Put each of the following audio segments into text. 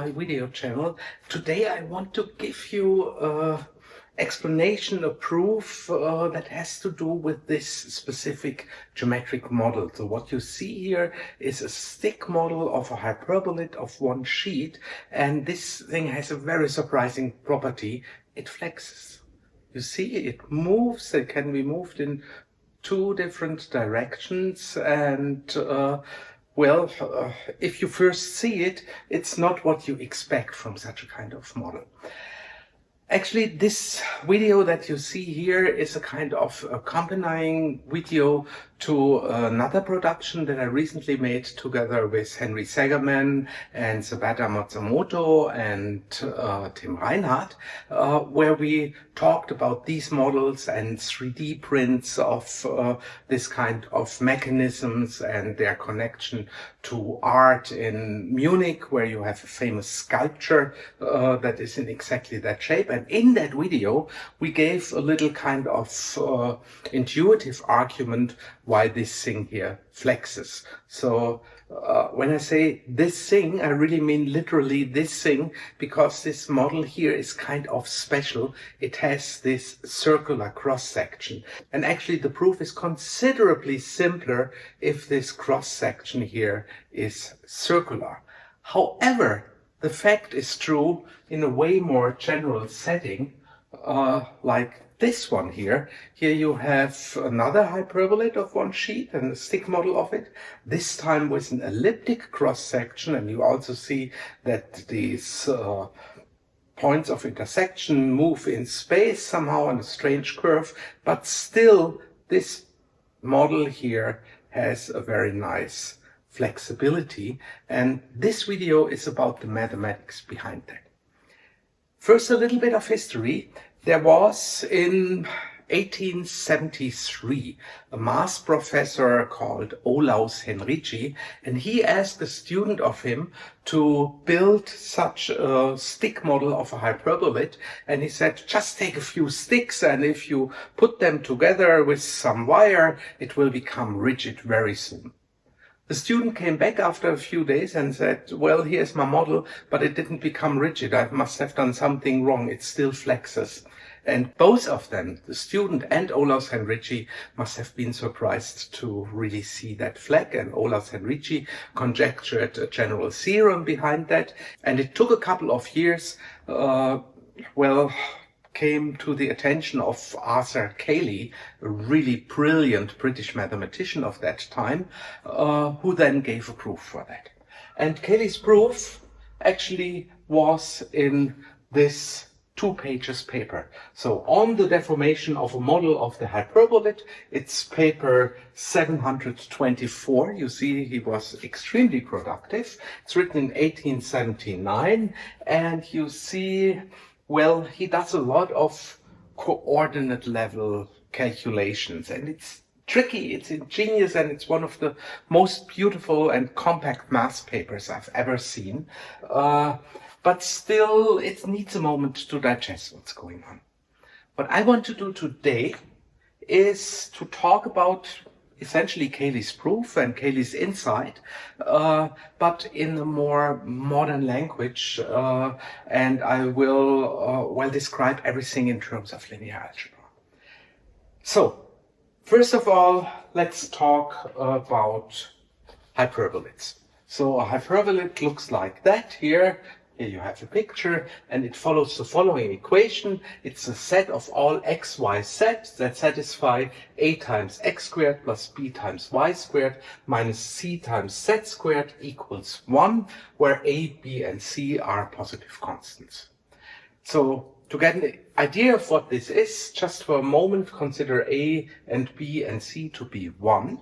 my video channel. Today I want to give you an explanation, a proof that has to do with this specific geometric model. So what you see here is a stick model of a hyperboloid of one sheet, and this thing has a very surprising property. It flexes. You see, it moves. It can be moved in two different directions, and if you first see it, it's not what you expect from such a kind of model. Actually, this video that you see here is a kind of accompanying video to another production that I recently made together with Henry Segerman and Sabata Matsumoto and Tim Reinhardt, where we talked about these models and 3D prints of this kind of mechanisms and their connection to art in Munich, where you have a famous sculpture that is in exactly that shape. And in that video, we gave a little kind of intuitive argument why this thing here flexes. So when I say this thing, I really mean literally this thing, because this model here is kind of special. It has this circular cross-section. And actually the proof is considerably simpler if this cross-section here is circular. However, the fact is true in a way more general setting, like this one here. Here you have another hyperboloid of one sheet and a stick model of it, this time with an elliptic cross-section, and you also see that these points of intersection move in space somehow on a strange curve, but still this model here has a very nice flexibility, and this video is about the mathematics behind that. First, a little bit of history. There was in 1873 a math professor called Olaus Henrici, and he asked a student of him to build such a stick model of a hyperboloid, and he said, just take a few sticks, and if you put them together with some wire, it will become rigid very soon. The student came back after a few days and said, well, here's my model, but it didn't become rigid. I must have done something wrong. It still flexes. And both of them, the student and Olaus Henrici, must have been surprised to really see that flag. And Olaus Henrici conjectured a general theorem behind that. And it took a couple of years, came to the attention of Arthur Cayley, a really brilliant British mathematician of that time, who then gave a proof for that. And Cayley's proof actually was in this 2 pages paper. So on the deformation of a model of the hyperboloid, it's paper 724. You see, he was extremely productive. It's written in 1879, and you see, well, he does a lot of coordinate level calculations, and it's tricky, it's ingenious, and it's one of the most beautiful and compact math papers I've ever seen. But still, it needs a moment to digest what's going on. What I want to do today is to talk about essentially Cayley's proof and Cayley's insight, but in a more modern language, and I will describe everything in terms of linear algebra. So, first of all, let's talk about hyperboloids. So a hyperboloid looks like that here. Here you have a picture, and it follows the following equation. It's a set of all x, y sets that satisfy a times x squared plus b times y squared minus c times z squared equals 1, where a, b, and c are positive constants. So to get an idea of what this is, just for a moment consider a and b and c to be 1,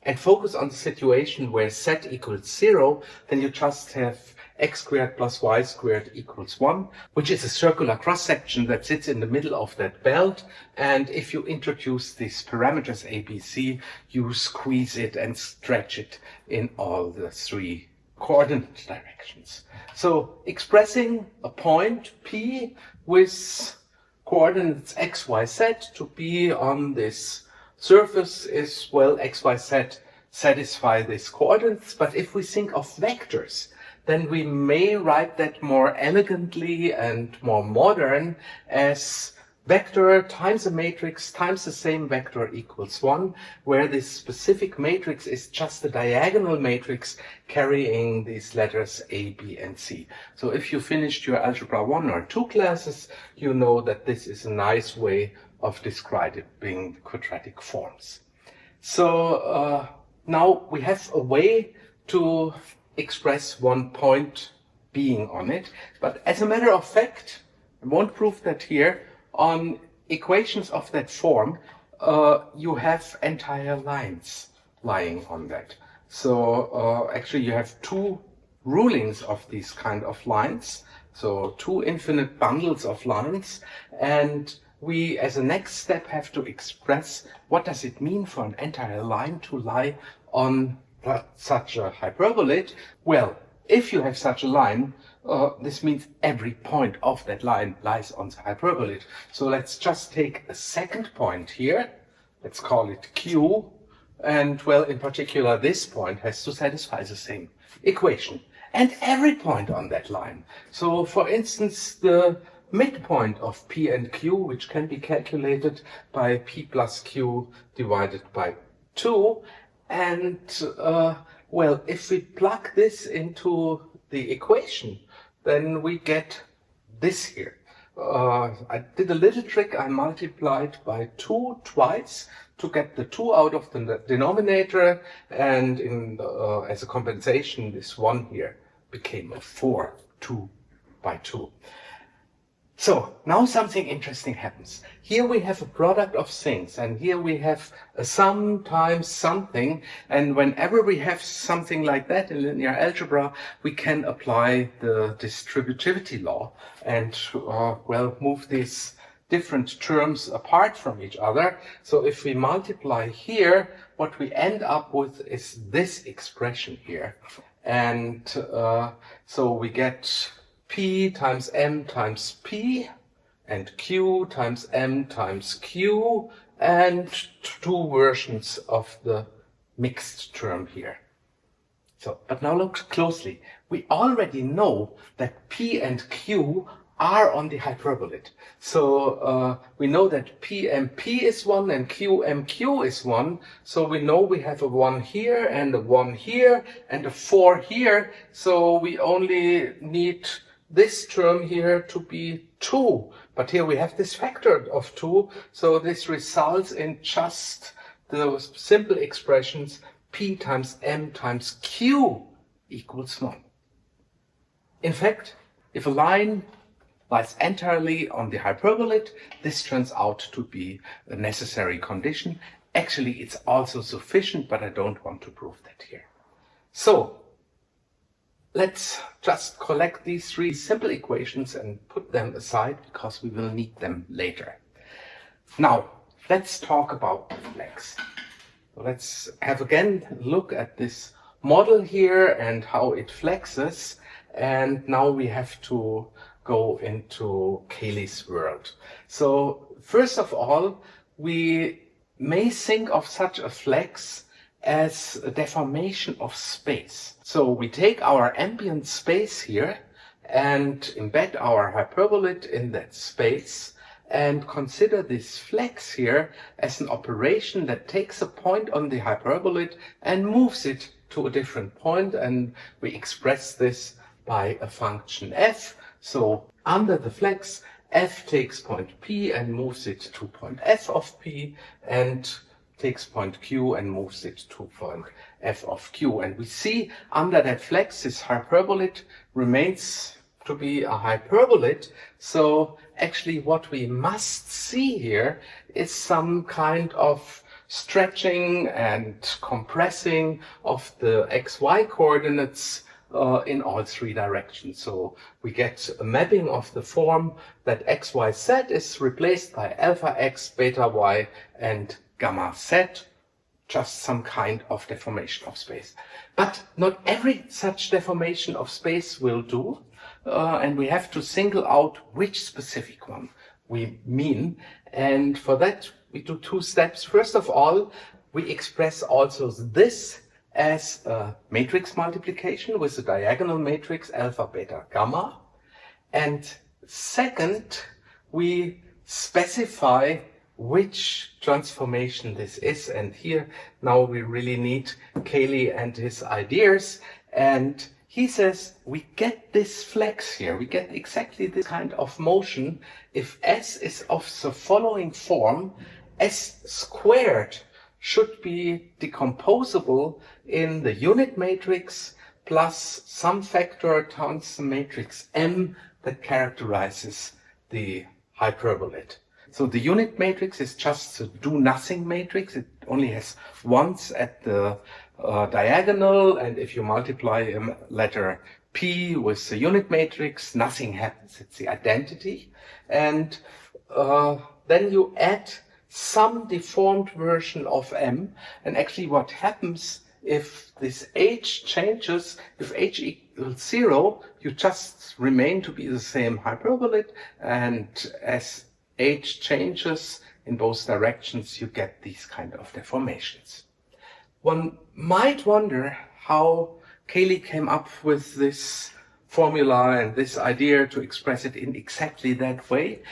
and focus on the situation where z equals 0, then you just have x squared plus y squared equals 1, which is a circular cross-section that sits in the middle of that belt. And if you introduce these parameters a, b, c, you squeeze it and stretch it in all the 3 coordinate directions. So expressing a point P with coordinates x, y, z to be on this surface is, well, x, y, z satisfy these coordinates. But if we think of vectors, then we may write that more elegantly and more modern as vector times a matrix times the same vector equals 1, where this specific matrix is just a diagonal matrix carrying these letters A, B, and C. So if you finished your Algebra 1 or 2 classes, you know that this is a nice way of describing quadratic forms. So now we have a way to express one point being on it, but as a matter of fact, I won't prove that here, on equations of that form, you have entire lines lying on that. So actually you have two rulings of these kind of lines, so two infinite bundles of lines, and we as a next step have to express what does it mean for an entire line to lie on such a hyperboloid. Well, if you have such a line, this means every point of that line lies on the hyperboloid. So let's just take a second point here. Let's call it Q. And well, in particular, this point has to satisfy the same equation. And every point on that line. So for instance, the midpoint of P and Q, which can be calculated by P plus Q divided by 2. And well, if we plug this into the equation, then we get this here. I did a little trick. I multiplied by 2 twice to get the 2 out of the denominator, and as a compensation, this 1 here became a 4, 2 by 2. So now something interesting happens. Here we have a product of things, and here we have a sum times something, and whenever we have something like that in linear algebra, we can apply the distributivity law and well, move these different terms apart from each other. So if we multiply here, what we end up with is this expression here, and so we get P times M times P, and Q times M times Q, and two versions of the mixed term here. So, but now look closely. We already know that P and Q are on the hyperboloid. So we know that PMP is 1 and QMQ is 1. So we know we have a 1 here and a 1 here and a 4 here. So we only need this term here to be 2, but here we have this factor of 2, so this results in just the simple expressions P times M times Q equals 1. In fact, if a line lies entirely on the hyperboloid, this turns out to be a necessary condition. Actually, it's also sufficient, but I don't want to prove that here. So let's just collect these 3 simple equations and put them aside because we will need them later. Now, let's talk about the flex. Let's have again a look at this model here and how it flexes. And now we have to go into Cayley's world. So first of all, we may think of such a flex as a deformation of space. So we take our ambient space here and embed our hyperboloid in that space and consider this flex here as an operation that takes a point on the hyperboloid and moves it to a different point, and we express this by a function f. So under the flex, f takes point P and moves it to point f of P, and takes point Q and moves it to point f of Q. And we see under that flex, this hyperboloid remains to be a hyperboloid. So actually what we must see here is some kind of stretching and compressing of the xy coordinates in all 3 directions. So we get a mapping of the form that xyz is replaced by alpha x, beta y, and gamma z, just some kind of deformation of space. But not every such deformation of space will do, and we have to single out which specific one we mean. And for that, we do 2 steps. First of all, we express also this as a matrix multiplication with a diagonal matrix alpha, beta, gamma. And second, we specify which transformation this is. And here now we really need Cayley and his ideas. And he says we get this flex here. We get exactly this kind of motion if S is of the following form: S squared should be decomposable in the unit matrix plus some factor times the matrix M that characterizes the hyperboloid. So the unit matrix is just a do-nothing matrix. It only has ones at the diagonal, and if you multiply a letter P with the unit matrix, nothing happens. It's the identity. And then you add some deformed version of M, and actually what happens if this H changes, if H equals 0, you just remain to be the same hyperboloid, and as H changes in both directions, you get these kind of deformations. One might wonder how Cayley came up with this formula and this idea to express it in exactly that way.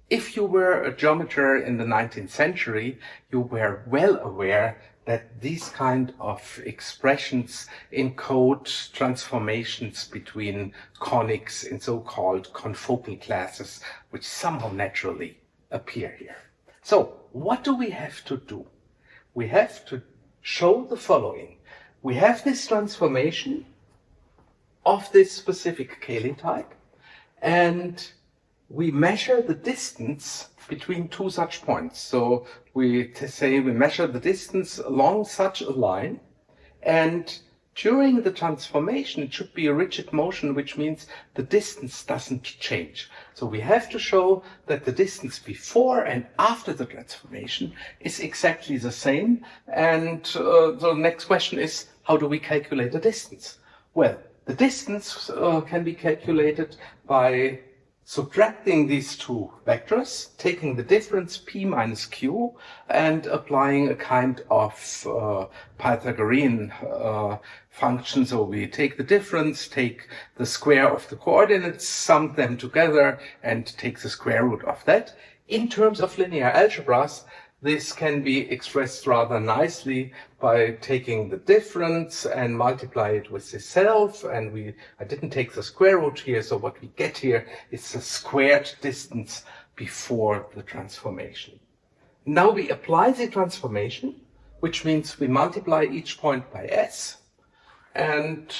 If you were a geometer in the 19th century, you were well aware that these kind of expressions encode transformations between conics in so-called confocal classes, which somehow naturally appear here. So what do we have to do? We have to show the following. We have this transformation of this specific Cayley type, and we measure the distance between two such points. So we say we measure the distance along such a line, and during the transformation it should be a rigid motion, which means the distance doesn't change. So we have to show that the distance before and after the transformation is exactly the same. And the next question is, how do we calculate the distance? Well, the distance can be calculated by subtracting these two vectors, taking the difference p minus q, and applying a kind of Pythagorean function. So we take the difference, take the square of the coordinates, sum them together, and take the square root of that. In terms of linear algebras, this can be expressed rather nicely by taking the difference and multiply it with itself. And I didn't take the square root here, so what we get here is the squared distance before the transformation. Now we apply the transformation, which means we multiply each point by s, and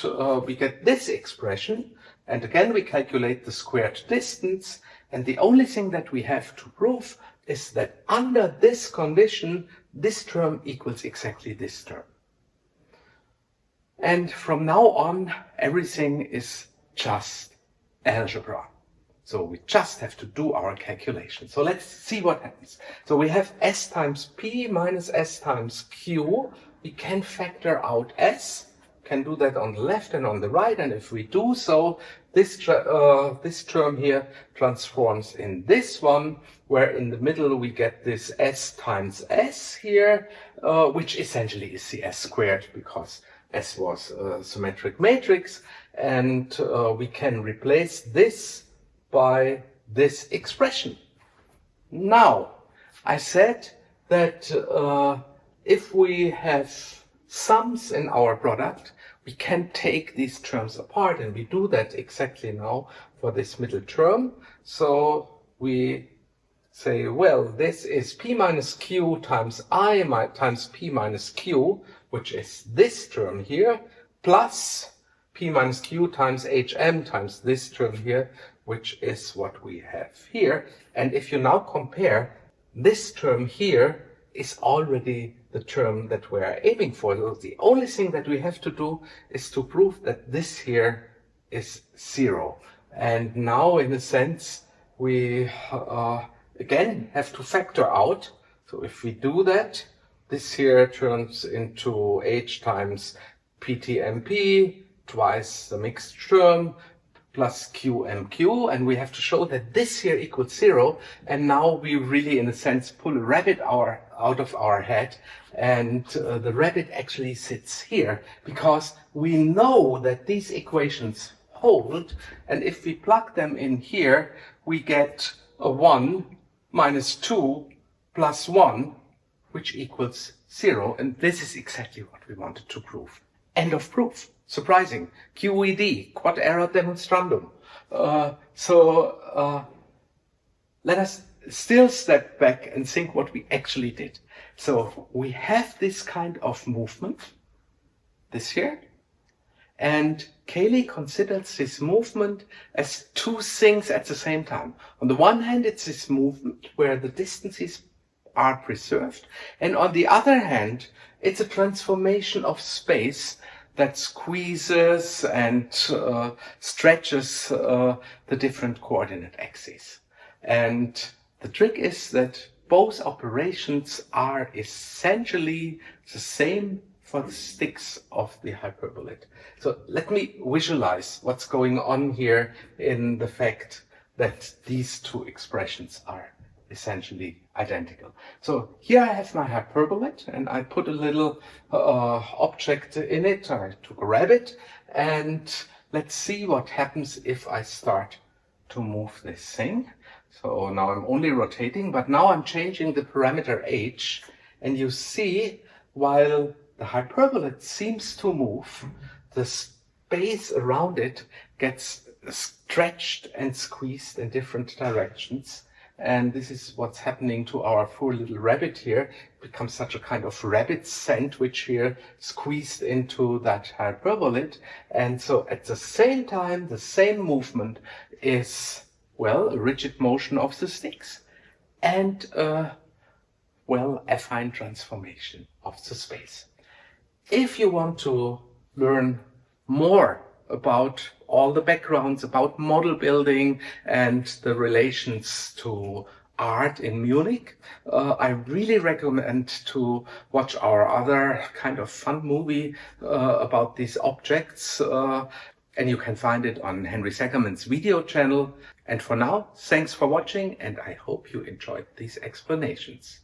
we get this expression. And again, we calculate the squared distance, and the only thing that we have to prove is that under this condition, this term equals exactly this term. And from now on, everything is just algebra. So we just have to do our calculation. So let's see what happens. So we have s times p minus s times q. We can factor out s. Can do that on the left and on the right, and if we do so, this term here transforms in this one, where in the middle we get this s times s here, which essentially is the s squared, because s was a symmetric matrix, and we can replace this by this expression. Now, I said that if we have sums in our product, we can take these terms apart, and we do that exactly now for this middle term. So we say, well, this is p minus q times I times p minus q, which is this term here, plus p minus q times hm times this term here, which is what we have here. And if you now compare, this term here is already the term that we're aiming for. So the only thing that we have to do is to prove that this here is 0. And now, in a sense, we again have to factor out. So if we do that, this here turns into h times ptmp, twice the mixed term, plus QMQ, and we have to show that this here equals 0, and now we really, in a sense, pull a rabbit out of our head, and the rabbit actually sits here, because we know that these equations hold, and if we plug them in here, we get a 1 minus 2 plus 1, which equals 0, and this is exactly what we wanted to prove. End of proof. Surprising. QED, quod erat demonstrandum. Let us still step back and think what we actually did. So we have this kind of movement, this here, and Cayley considers this movement as two things at the same time. On the one hand, it's this movement where the distances are preserved, and on the other hand, it's a transformation of space that squeezes and stretches the different coordinate axes. And the trick is that both operations are essentially the same for the sticks of the hyperboloid. So let me visualize what's going on here in the fact that these two expressions are essentially identical. So here I have my hyperboloid, and I put a little object in it. I took a rabbit, and let's see what happens if I start to move this thing. So now I'm only rotating, but now I'm changing the parameter h, and you see, while the hyperboloid seems to move, the space around it gets stretched and squeezed in different directions. And this is what's happening to our poor little rabbit here. It becomes such a kind of rabbit sandwich here, squeezed into that hyperboloid. And so at the same time, the same movement is, well, a rigid motion of the sticks and, well, affine transformation of the space. If you want to learn more about all the backgrounds, about model building and the relations to art in Munich, I really recommend to watch our other kind of fun movie about these objects, and you can find it on Henry Sackerman's video channel. And for now, thanks for watching, and I hope you enjoyed these explanations.